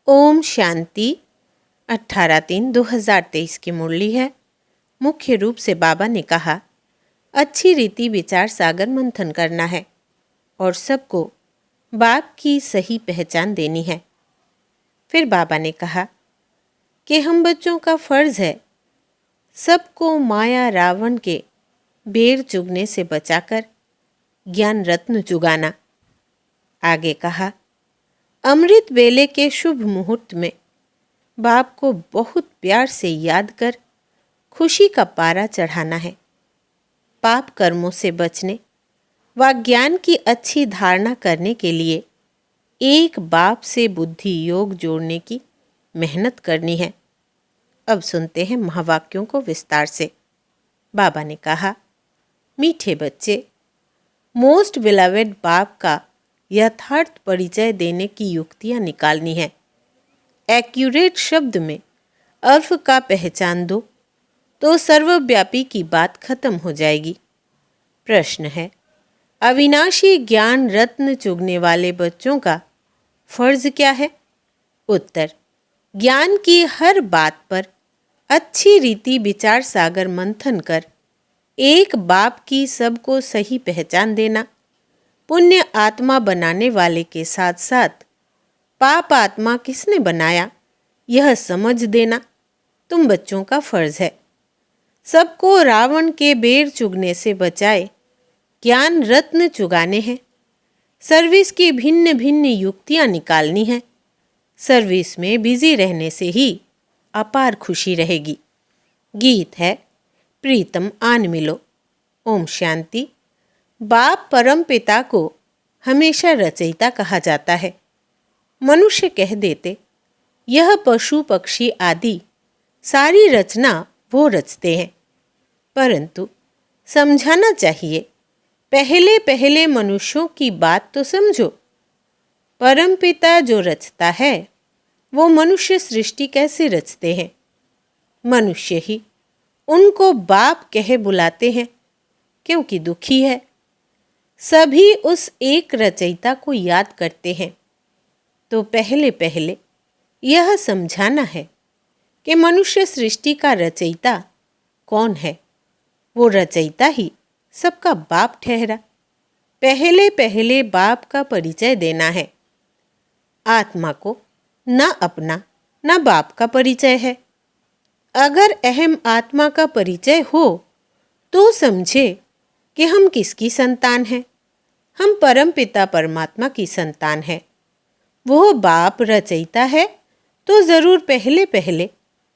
ओम शांति। 18/3/2023 की मुरली है। मुख्य रूप से बाबा ने कहा, अच्छी रीति विचार सागर मंथन करना है और सबको बाप की सही पहचान देनी है। फिर बाबा ने कहा कि हम बच्चों का फर्ज है सबको माया रावण के बेर चुगने से बचाकर ज्ञान रत्न चुगाना। आगे कहा, अमृत वेले के शुभ मुहूर्त में बाप को बहुत प्यार से याद कर खुशी का पारा चढ़ाना है। पाप कर्मों से बचने व ज्ञान की अच्छी धारणा करने के लिए एक बाप से बुद्धि योग जोड़ने की मेहनत करनी है। अब सुनते हैं महावाक्यों को विस्तार से। बाबा ने कहा, मीठे बच्चे, मोस्ट बिलवेड बाप का यथार्थ परिचय देने की युक्तियां निकालनी है। एक्यूरेट शब्द में अर्थ का पहचान दो तो सर्वव्यापी की बात खत्म हो जाएगी। प्रश्न है, अविनाशी ज्ञान रत्न चुगने वाले बच्चों का फर्ज क्या है? उत्तर, ज्ञान की हर बात पर अच्छी रीति विचार सागर मंथन कर एक बाप की सबको सही पहचान देना, पुण्य आत्मा बनाने वाले के साथ साथ पाप आत्मा किसने बनाया यह समझ देना तुम बच्चों का फर्ज है। सबको रावण के बेर चुगने से बचाए ज्ञान रत्न चुगाने हैं। सर्विस की भिन्न भिन्न युक्तियां निकालनी है। सर्विस में बिजी रहने से ही अपार खुशी रहेगी। गीत है, प्रीतम आन मिलो। ओम शांति। बाप परम पिता को हमेशा रचयिता कहा जाता है। मनुष्य कह देते, यह पशु पक्षी आदि सारी रचना वो रचते हैं, परंतु समझाना चाहिए, पहले पहले मनुष्यों की बात तो समझो। परम पिता जो रचता है वो मनुष्य सृष्टि कैसे रचते हैं? मनुष्य ही उनको बाप कहे बुलाते हैं क्योंकि दुखी है। सभी उस एक रचयिता को याद करते हैं। तो पहले पहले यह समझाना है कि मनुष्य सृष्टि का रचयिता कौन है। वो रचयिता ही सबका बाप ठहरा। पहले पहले बाप का परिचय देना है। आत्मा को न अपना न बाप का परिचय है। अगर अहम आत्मा का परिचय हो तो समझे कि हम किसकी संतान हैं। हम परम पिता परमात्मा की संतान हैं। वो बाप रचयिता है तो जरूर पहले पहले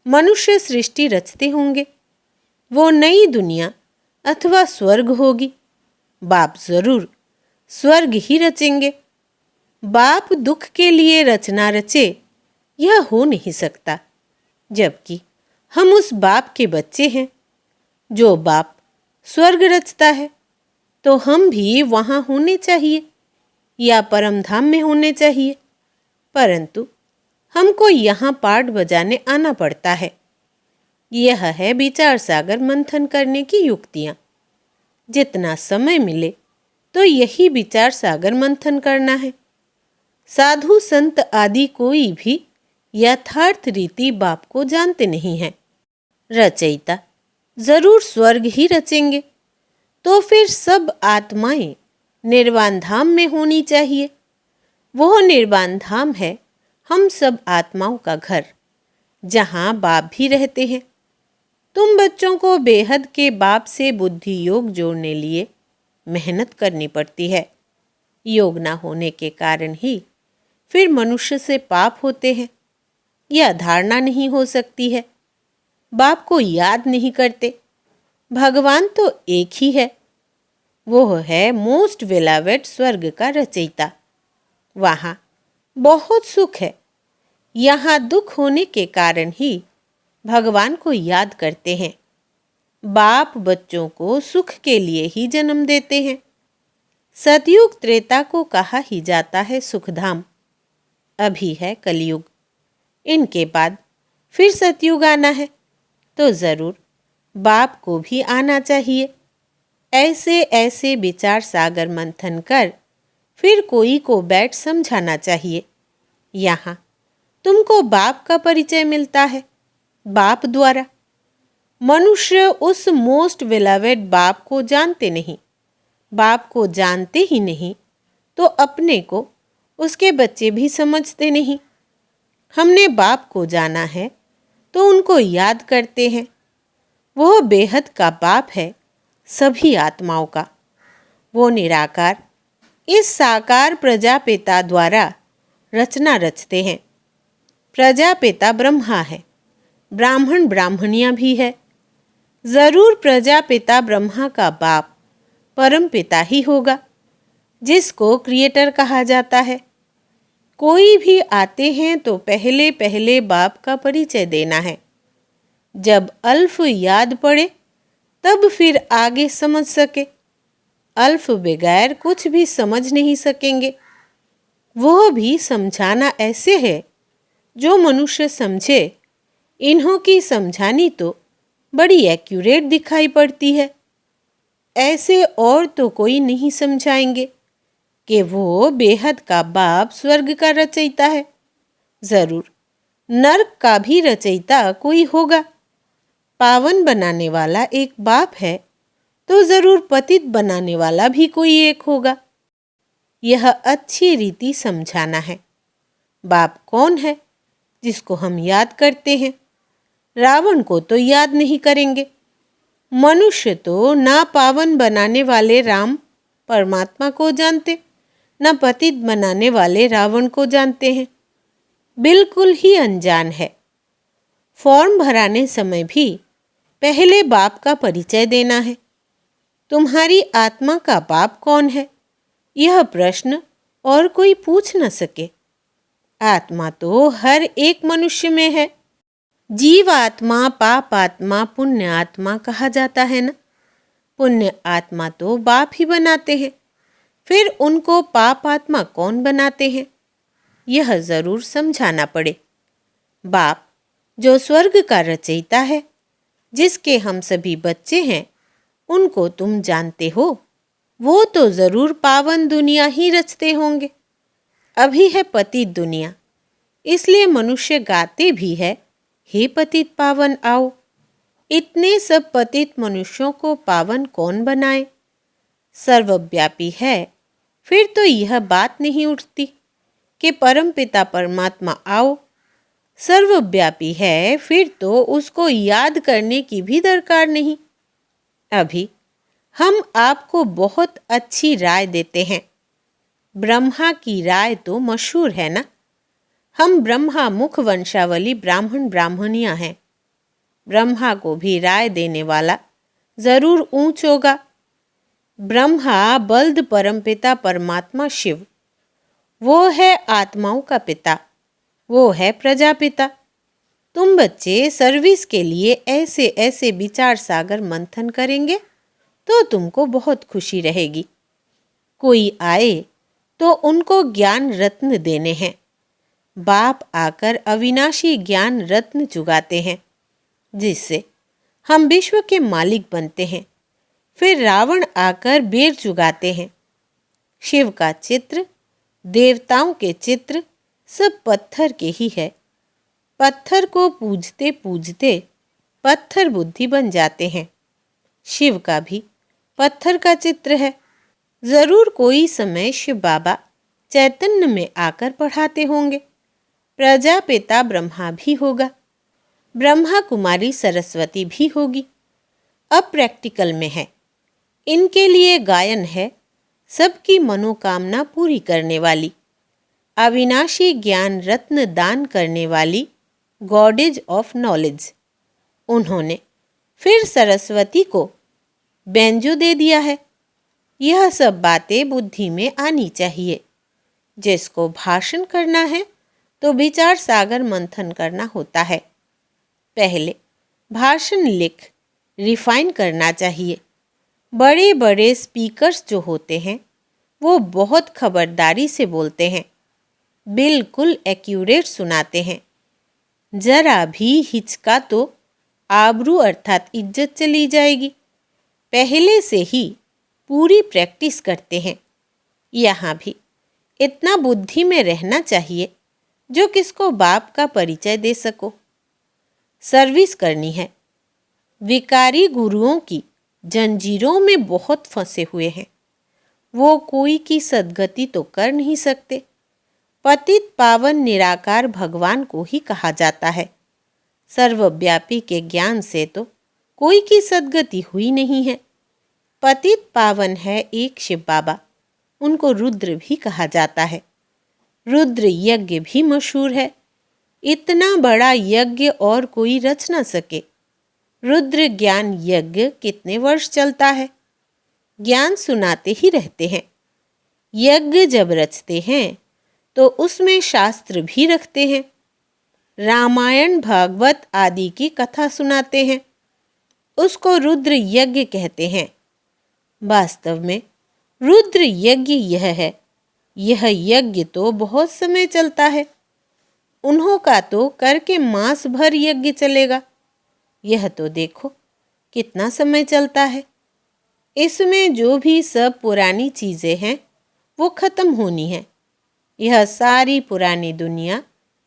मनुष्य सृष्टि रचते होंगे। वो नई दुनिया अथवा स्वर्ग होगी। बाप जरूर स्वर्ग ही रचेंगे। बाप दुख के लिए रचना रचे यह हो नहीं सकता, जबकि हम उस बाप के बच्चे हैं। जो बाप स्वर्ग रचता है तो हम भी वहाँ होने चाहिए या परम धाम में होने चाहिए, परंतु हमको यहाँ पाठ बजाने आना पड़ता है। यह है विचार सागर मंथन करने की युक्तियाँ। जितना समय मिले तो यही विचार सागर मंथन करना है। साधु संत आदि कोई भी यथार्थ रीति बाप को जानते नहीं हैं। रचयिता जरूर स्वर्ग ही रचेंगे, तो फिर सब आत्माएं निर्वाण धाम में होनी चाहिए। वह निर्वाण धाम है हम सब आत्माओं का घर, जहाँ बाप भी रहते हैं। तुम बच्चों को बेहद के बाप से बुद्धि योग जोड़ने लिए मेहनत करनी पड़ती है। योग ना होने के कारण ही फिर मनुष्य से पाप होते हैं। यह धारणा नहीं हो सकती है। बाप को याद नहीं करते। भगवान तो एक ही है। वो है मोस्ट बिलवेड स्वर्ग का रचयिता। वहाँ बहुत सुख है। यहाँ दुख होने के कारण ही भगवान को याद करते हैं। बाप बच्चों को सुख के लिए ही जन्म देते हैं। सतयुग त्रेता को कहा ही जाता है सुखधाम। अभी है कलयुग। इनके बाद फिर सतयुग आना है, तो जरूर बाप को भी आना चाहिए। ऐसे ऐसे विचार सागर मंथन कर फिर कोई को बैठ समझाना चाहिए। यहाँ तुमको बाप का परिचय मिलता है, बाप द्वारा। मनुष्य उस मोस्ट बिलवेड बाप को जानते नहीं। बाप को जानते ही नहीं तो अपने को उसके बच्चे भी समझते नहीं। हमने बाप को जाना है तो उनको याद करते हैं। वह बेहद का बाप है सभी आत्माओं का। वो निराकार इस साकार प्रजापिता द्वारा रचना रचते हैं। प्रजापिता ब्रह्मा है, ब्राह्मण ब्राह्मणियाँ भी है। जरूर प्रजापिता ब्रह्मा का बाप परम पिता ही होगा, जिसको क्रिएटर कहा जाता है। कोई भी आते हैं तो पहले पहले बाप का परिचय देना है। जब अल्फ याद पड़े तब फिर आगे समझ सके। अल्फ बगैर कुछ भी समझ नहीं सकेंगे। वह भी समझाना ऐसे है जो मनुष्य समझे। इन्हों की समझानी तो बड़ी एक्यूरेट दिखाई पड़ती है। ऐसे और तो कोई नहीं समझाएंगे कि वो बेहद का बाप स्वर्ग का रचयिता है। जरूर नर्क का भी रचयिता कोई होगा। पावन बनाने वाला एक बाप है तो जरूर पतित बनाने वाला भी कोई एक होगा। यह अच्छी रीति समझाना है। बाप कौन है जिसको हम याद करते हैं? रावण को तो याद नहीं करेंगे। मनुष्य तो ना पावन बनाने वाले राम परमात्मा को जानते, ना पतित बनाने वाले रावण को जानते हैं। बिल्कुल ही अनजान है। फॉर्म भराने समय भी पहले बाप का परिचय देना है। तुम्हारी आत्मा का बाप कौन है, यह प्रश्न और कोई पूछ न सके। आत्मा तो हर एक मनुष्य में है। जीव आत्मा, पाप आत्मा, पुण्य आत्मा कहा जाता है ना। पुण्य आत्मा तो बाप ही बनाते हैं। फिर उनको पाप आत्मा कौन बनाते हैं, यह जरूर समझाना पड़े। बाप जो स्वर्ग का रचयिता है, जिसके हम सभी बच्चे हैं, उनको तुम जानते हो। वो तो जरूर पावन दुनिया ही रचते होंगे। अभी है पतित दुनिया, इसलिए मनुष्य गाते भी है, हे पतित पावन आओ। इतने सब पतित मनुष्यों को पावन कौन बनाए? सर्वव्यापी है, फिर तो यह बात नहीं उठती कि परमपिता परमात्मा आओ। सर्वव्यापी है, फिर तो उसको याद करने की भी दरकार नहीं। अभी हम आपको बहुत अच्छी राय देते हैं। ब्रह्मा की राय तो मशहूर है ना। हम ब्रह्मा मुख वंशावली ब्राह्मण ब्राह्मणियाँ हैं। ब्रह्मा को भी राय देने वाला जरूर ऊंच होगा। ब्रह्मा बल्द परमपिता परमात्मा शिव, वो है आत्माओं का पिता, वो है प्रजापिता। तुम बच्चे सर्विस के लिए ऐसे ऐसे विचार सागर मंथन करेंगे तो तुमको बहुत खुशी रहेगी। कोई आए तो उनको ज्ञान रत्न देने हैं। बाप आकर अविनाशी ज्ञान रत्न चुगाते हैं, जिससे हम विश्व के मालिक बनते हैं। फिर रावण आकर बेर चुगाते हैं। शिव का चित्र, देवताओं के चित्र सब पत्थर के ही है। पत्थर को पूजते पूजते पत्थर बुद्धि बन जाते हैं। शिव का भी पत्थर का चित्र है। जरूर कोई समय शिव बाबा चैतन्य में आकर पढ़ाते होंगे। प्रजापिता ब्रह्मा भी होगा, ब्रह्मा कुमारी सरस्वती भी होगी। अब प्रैक्टिकल में है। इनके लिए गायन है, सबकी मनोकामना पूरी करने वाली, अविनाशी ज्ञान रत्न दान करने वाली गॉडेज ऑफ नॉलेज। उन्होंने फिर सरस्वती को बेंजो दे दिया है। यह सब बातें बुद्धि में आनी चाहिए। जिसको भाषण करना है तो विचार सागर मंथन करना होता है। पहले भाषण लिख रिफाइन करना चाहिए। बड़े बड़े स्पीकर्स जो होते हैं वो बहुत खबरदारी से बोलते हैं, बिल्कुल एक्यूरेट सुनाते हैं। जरा भी हिचका तो आबरू अर्थात इज्जत चली जाएगी। पहले से ही पूरी प्रैक्टिस करते हैं। यहाँ भी इतना बुद्धि में रहना चाहिए, जो किसको बाप का परिचय दे सको। सर्विस करनी है। विकारी गुरुओं की जंजीरों में बहुत फंसे हुए हैं। वो कोई की सद्गति तो कर नहीं सकते। पतित पावन निराकार भगवान को ही कहा जाता है। सर्वव्यापी के ज्ञान से तो कोई की सद्गति हुई नहीं है। पतित पावन है एक शिव बाबा, उनको रुद्र भी कहा जाता है। रुद्र यज्ञ भी मशहूर है। इतना बड़ा यज्ञ और कोई रच न सके। रुद्र ज्ञान यज्ञ कितने वर्ष चलता है। ज्ञान सुनाते ही रहते हैं। यज्ञ जब रचते हैं तो उसमें शास्त्र भी रखते हैं। रामायण भागवत आदि की कथा सुनाते हैं। उसको रुद्र यज्ञ कहते हैं। वास्तव में रुद्र यज्ञ यह है। यह यज्ञ तो बहुत समय चलता है। उन्हों का तो करके मास भर यज्ञ चलेगा। यह तो देखो कितना समय चलता है। इसमें जो भी सब पुरानी चीज़ें हैं वो खत्म होनी है। यह सारी पुरानी दुनिया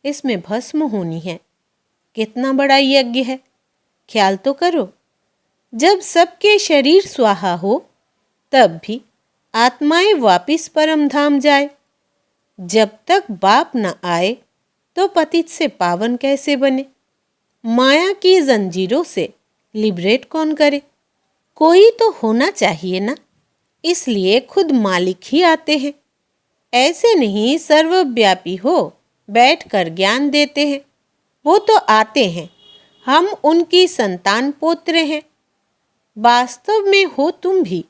इसमें भस्म होनी है। कितना बड़ा यज्ञ है, ख्याल तो करो। जब सबके शरीर स्वाहा हो तब भी आत्माएं वापिस परम धाम जाए। जब तक बाप न आए तो पतित से पावन कैसे बने। माया की जंजीरों से लिबरेट कौन करे। कोई तो होना चाहिए ना, इसलिए खुद मालिक ही आते हैं। ऐसे नहीं सर्वव्यापी हो बैठकर ज्ञान देते हैं। वो तो आते हैं, हम उनकी संतान पोत्र हैं। वास्तव में हो तुम भी।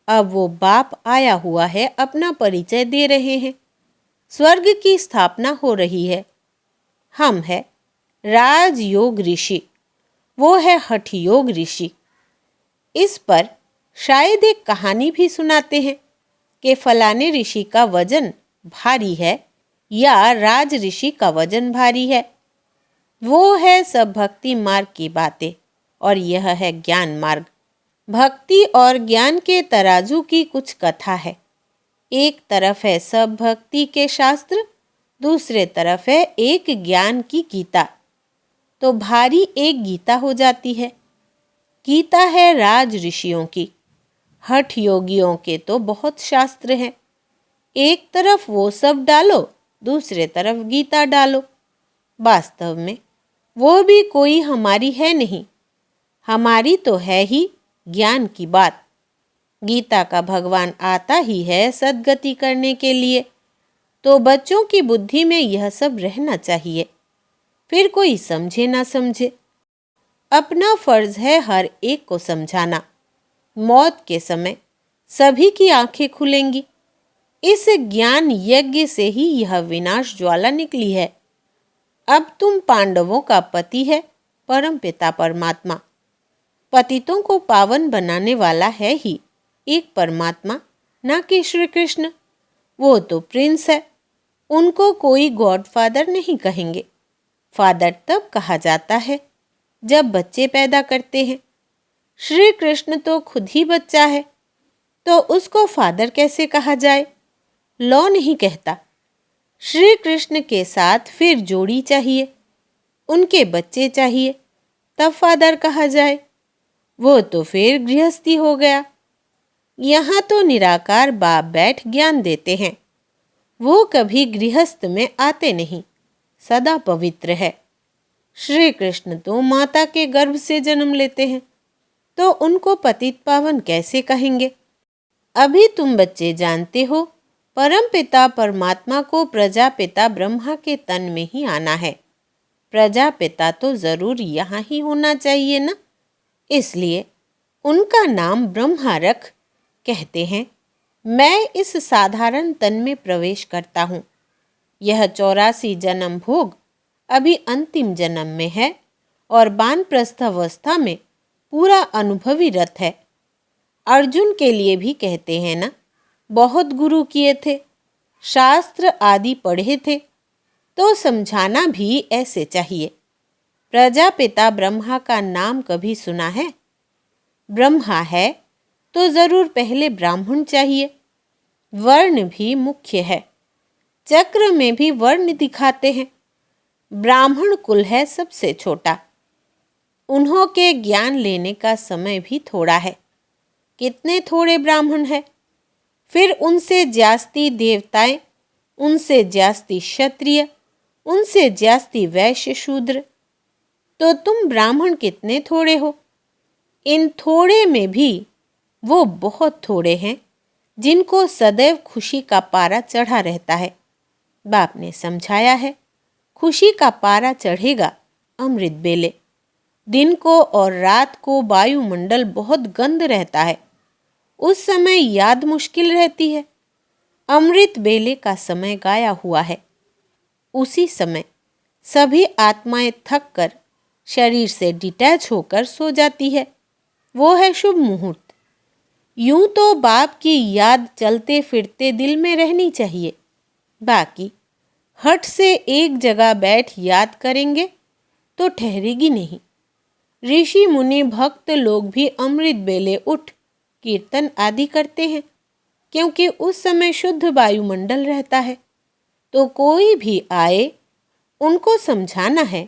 अब वो बाप आया हुआ है, अपना परिचय दे रहे हैं। स्वर्ग की स्थापना हो रही है। हम है राजयोग ऋषि, वो है हठ योग ऋषि। इस पर शायद एक कहानी भी सुनाते हैं कि फलाने ऋषि का वजन भारी है या राज ऋषि का वजन भारी है। वो है सब भक्ति मार्ग की बातें और यह है ज्ञान मार्ग। भक्ति और ज्ञान के तराजू की कुछ कथा है। एक तरफ है सब भक्ति के शास्त्र, दूसरे तरफ है एक ज्ञान की गीता। तो भारी एक गीता हो जाती है। गीता है राज ऋषियों की। हठ योगियों के तो बहुत शास्त्र हैं। एक तरफ वो सब डालो, दूसरे तरफ गीता डालो। वास्तव में वो भी कोई हमारी है नहीं। हमारी तो है ही ज्ञान की बात। गीता का भगवान आता ही है सद्गति करने के लिए। तो बच्चों की बुद्धि में यह सब रहना चाहिए। फिर कोई समझे ना समझे, अपना फर्ज है हर एक को समझाना। मौत के समय सभी की आंखें खुलेंगी। इस ज्ञान यज्ञ से ही यह विनाश ज्वाला निकली है। अब तुम पांडवों का पति है परम पिता परमात्मा। पतितों को पावन बनाने वाला है ही एक परमात्मा, ना कि श्री कृष्ण। वो तो प्रिंस है। उनको कोई गॉडफादर नहीं कहेंगे। फादर तब कहा जाता है जब बच्चे पैदा करते हैं। श्री कृष्ण तो खुद ही बच्चा है, तो उसको फादर कैसे कहा जाए। लॉ नहीं कहता। श्री कृष्ण के साथ फिर जोड़ी चाहिए, उनके बच्चे चाहिए, तब फादर कहा जाए। वो तो फिर गृहस्थी हो गया। यहाँ तो निराकार बाप बैठ ज्ञान देते हैं। वो कभी गृहस्थ में आते नहीं, सदा पवित्र है। श्री कृष्ण तो माता के गर्भ से जन्म लेते हैं, तो उनको पतित पावन कैसे कहेंगे। अभी तुम बच्चे जानते हो परम पिता परमात्मा को प्रजापिता ब्रह्मा के तन में ही आना है। प्रजापिता तो जरूर यहाँ ही होना चाहिए ना, इसलिए उनका नाम ब्रह्मा रख। कहते हैं मैं इस साधारण तन में प्रवेश करता हूँ। यह 84 जन्म भोग अभी अंतिम जन्म में है और वानप्रस्थावस्था में पूरा अनुभवी रथ है। अर्जुन के लिए भी कहते हैं ना, बहुत गुरु किए थे, शास्त्र आदि पढ़े थे, तो समझाना भी ऐसे चाहिए। प्रजापिता ब्रह्मा का नाम कभी सुना है? ब्रह्मा है तो जरूर पहले ब्राह्मण चाहिए। वर्ण भी मुख्य है। चक्र में भी वर्ण दिखाते हैं। ब्राह्मण कुल है सबसे छोटा। उन्हों के ज्ञान लेने का समय भी थोड़ा है। कितने थोड़े ब्राह्मण है। फिर उनसे जास्ती देवताएं, उनसे जास्ती क्षत्रिय, उनसे जास्ती वैश्य शूद्र। तो तुम ब्राह्मण कितने थोड़े हो। इन थोड़े में भी वो बहुत थोड़े हैं जिनको सदैव खुशी का पारा चढ़ा रहता है। बाप ने समझाया है, खुशी का पारा चढ़ेगा अमृत बेले। दिन को और रात को वायुमंडल बहुत गंद रहता है, उस समय याद मुश्किल रहती है। अमृत बेले का समय गाया हुआ है। उसी समय सभी आत्माएं थक कर शरीर से डिटैच होकर सो जाती है। वो है शुभ मुहूर्त। यूं तो बाप की याद चलते फिरते दिल में रहनी चाहिए। बाकी हट से एक जगह बैठ याद करेंगे तो ठहरेगी नहीं। ऋषि मुनि भक्त लोग भी अमृत बेले उठ कीर्तन आदि करते हैं, क्योंकि उस समय शुद्ध वायुमंडल रहता है। तो कोई भी आए, उनको समझाना है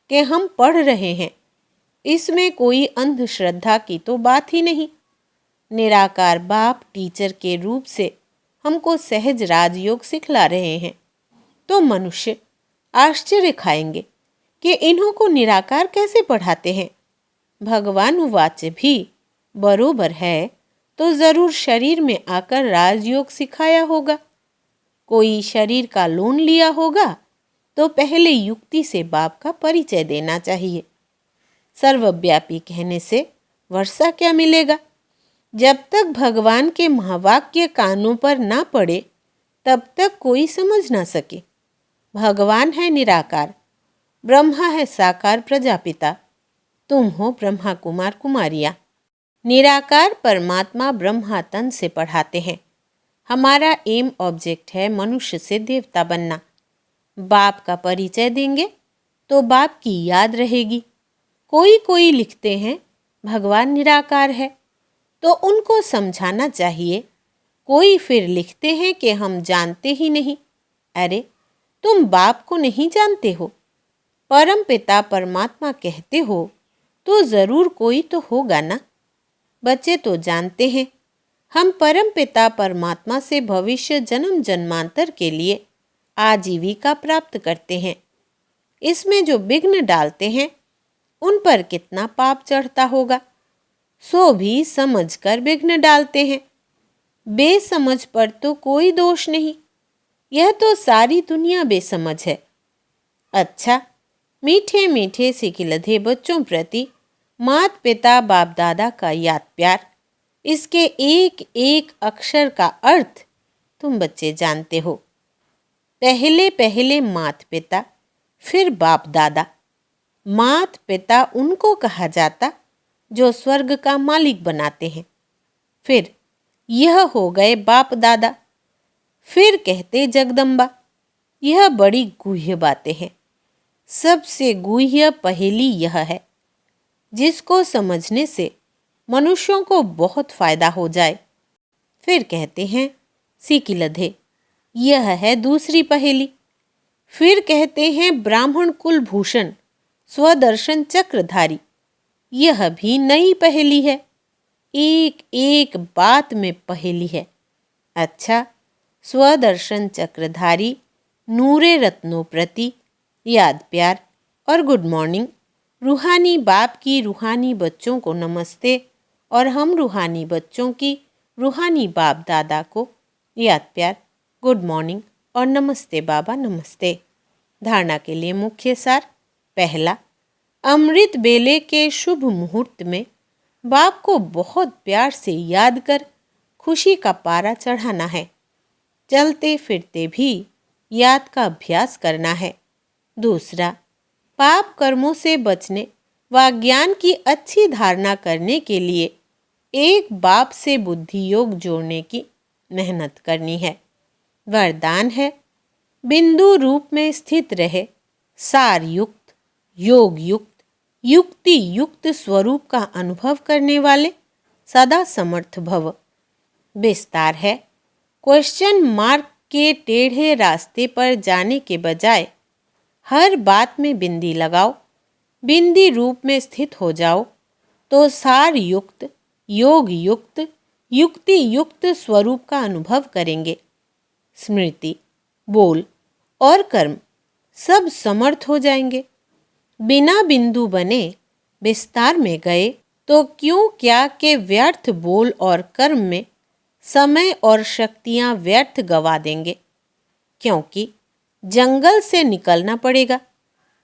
कि हम पढ़ रहे हैं। इसमें कोई अंधश्रद्धा की तो बात ही नहीं। निराकार बाप टीचर के रूप से हमको सहज राजयोग सिखला रहे हैं। तो मनुष्य आश्चर्य खाएंगे कि इन्हों को निराकार कैसे पढ़ाते हैं। भगवान उवाच भी बरोबर है, तो जरूर शरीर में आकर राजयोग सिखाया होगा। कोई शरीर का लोन लिया होगा तो पहले युक्ति से बाप का परिचय देना चाहिए। सर्वव्यापी कहने से वर्षा क्या मिलेगा। जब तक भगवान के महावाक्य कानों पर ना पड़े तब तक कोई समझ ना सके। भगवान है निराकार, ब्रह्मा है साकार प्रजापिता, तुम हो ब्रह्मा कुमार कुमारियाँ। निराकार परमात्मा ब्रह्मा तन से पढ़ाते हैं। हमारा एम ऑब्जेक्ट है मनुष्य से देवता बनना। बाप का परिचय देंगे तो बाप की याद रहेगी। कोई कोई लिखते हैं भगवान निराकार है, तो उनको समझाना चाहिए। कोई फिर लिखते हैं कि हम जानते ही नहीं। अरे तुम बाप को नहीं जानते हो, परम पिता परमात्मा कहते हो तो ज़रूर कोई तो होगा ना। बच्चे तो जानते हैं हम परम पिता परमात्मा से भविष्य जन्म जन्मांतर के लिए आजीविका प्राप्त करते हैं। इसमें जो विघ्न डालते हैं उन पर कितना पाप चढ़ता होगा। सो भी समझकर विघ्न डालते हैं। बेसमझ पर तो कोई दोष नहीं। यह तो सारी दुनिया बेसमझ है। अच्छा, मीठे मीठे सिखिलधे बच्चों प्रति मात पिता बाप दादा का याद प्यार, इसके एक एक अक्षर का अर्थ तुम बच्चे जानते हो। पहले पहले मात पिता, फिर बाप दादा। मात पिता उनको कहा जाता जो स्वर्ग का मालिक बनाते हैं। फिर यह हो गए बाप दादा। फिर कहते जगदम्बा। यह बड़ी गुह्य बातें हैं। सबसे गुह्य पहेली यह है जिसको समझने से मनुष्यों को बहुत फायदा हो जाए। फिर कहते हैं सिकिलधे। यह है दूसरी पहेली। फिर कहते हैं ब्राह्मण कुल भूषण स्वदर्शन चक्रधारी। यह भी नई पहेली है। एक एक बात में पहेली है। अच्छा, स्वदर्शन चक्रधारी, नूरे रत्नों प्रति, याद प्यार और गुड मॉर्निंग। रूहानी बाप की रूहानी बच्चों को नमस्ते और हम रूहानी बच्चों की रूहानी बाप दादा को याद प्यार, गुड मॉर्निंग और नमस्ते बाबा नमस्ते। धारणा के लिए मुख्य सार। पहला, अमृत बेले के शुभ मुहूर्त में बाप को बहुत प्यार से याद कर खुशी का पारा चढ़ाना है। चलते फिरते भी याद का अभ्यास करना है। दूसरा, पाप कर्मों से बचने व ज्ञान की अच्छी धारणा करने के लिए एक बाप से बुद्धि योग जोड़ने की मेहनत करनी है। वरदान है, बिंदु रूप में स्थित रहे सार युक्त, योग युक्त, युक्ति युक्त स्वरूप का अनुभव करने वाले सदा समर्थ भव। विस्तार है, क्वेश्चन मार्क के टेढ़े रास्ते पर जाने के बजाय हर बात में बिंदी लगाओ, बिंदी रूप में स्थित हो जाओ तो सार युक्त, योग युक्त, युक्ति युक्त स्वरूप का अनुभव करेंगे। स्मृति, बोल और कर्म सब समर्थ हो जाएंगे। बिना बिंदु बने विस्तार में गए तो क्यों क्या के व्यर्थ बोल और कर्म में समय और शक्तियां व्यर्थ गवा देंगे, क्योंकि जंगल से निकलना पड़ेगा।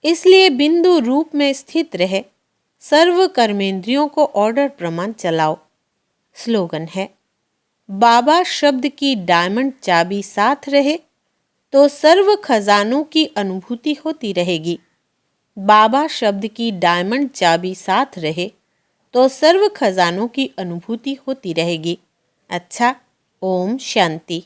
इसलिए बिंदु रूप में स्थित रहे सर्व कर्मेंद्रियों को ऑर्डर प्रमाण चलाओ। स्लोगन है, बाबा शब्द की डायमंड चाबी साथ रहे तो सर्व खजानों की अनुभूति होती रहेगी। बाबा शब्द की डायमंड चाबी साथ रहे तो सर्व खजानों की अनुभूति होती रहेगी। अच्छा, ओम शांति।